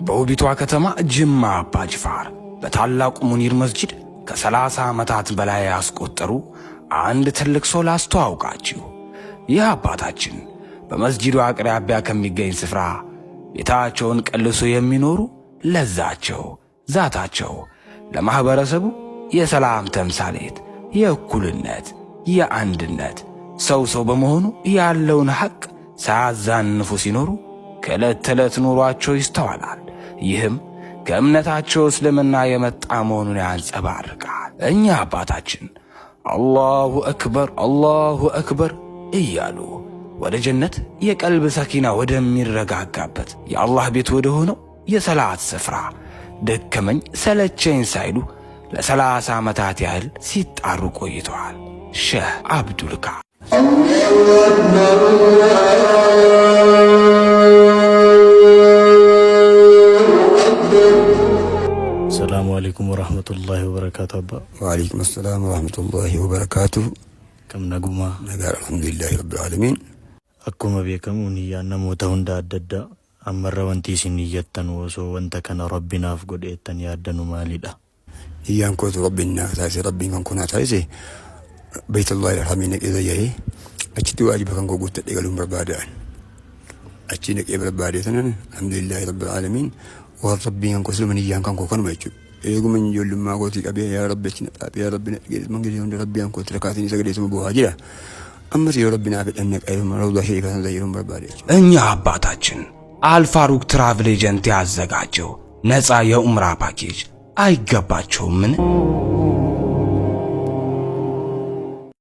በውቢቷ ከተማ ጅማ አባ ጅፋር በታላቁ ሙኒር መስጂድ ከ30 ዓመታት በላይ ያስቆጠሩ አንድ ትልቅ ሰው ላስተዋውቃችሁ። ይህ አባታችን በመስጂዱ አቅራቢያ ከሚገኝ ስፍራ ቤታቸውን ቀልሶ የሚኖሩ ለዛቸው ዛታቸው ለማህበረሰቡ የሰላም ተምሳሌት፣ የእኩልነት፣ የአንድነት ሰው በመሆኑ ያለውን ሐቅ ሳያዛንፉ ሲኖሩ ከዕለት ተዕለት ኑሯቸው ይስተዋላል። ይህም ከእምነታቸው እስልምና የመጣ መሆኑን ያንጸባርቃል። እኛ አባታችን አላሁ አክበር እያሉ ወደ ጀነት የቀልብ ሰኪና ወደሚረጋጋበት የአላህ ቤት ወደ ሆነው የሰላት ስፍራ ደከመኝ ሰለቸኝ ሳይሉ ለ30 ዓመታት ያህል ሲጣሩ ቆይተዋል። ሼህ አብዱል ካፍ السلام عليكم ورحمة الله وبركاته أبا. وعليكم السلام ورحمة الله وبركاته. كم نجوما نجار الحمد لله رب العالمين. أكو ما بيكم ونيا نموت هندا الددا أمر وانتي سنية وسو وانت كان ربنا فقد إتن يادن مالدا إيان كوت ربنا تاسي ربي من كنا تاسي بيت الله الحميد إذا يهي أشتي واجب كان قوت تقولون بربادان أشتينك إبر باديتنا الحمد لله رب العالمين. وربي من كسل من إيان كان كوكان مايشو يقوم من يقول ما قلت أبي يا ربي يا ربي من قال يوم ربي أنكو تركاتني سجدت مبوهاجرة أما يا ربي نعبد أنك أيهم روضة شيء كان زيهم بربادي እኛ አባታችን አልፋሩቅ ትራቭል ኤጀንት ያዘጋጀው ነፃ የኡምራ ፓኬጅ አይገባቸውምን?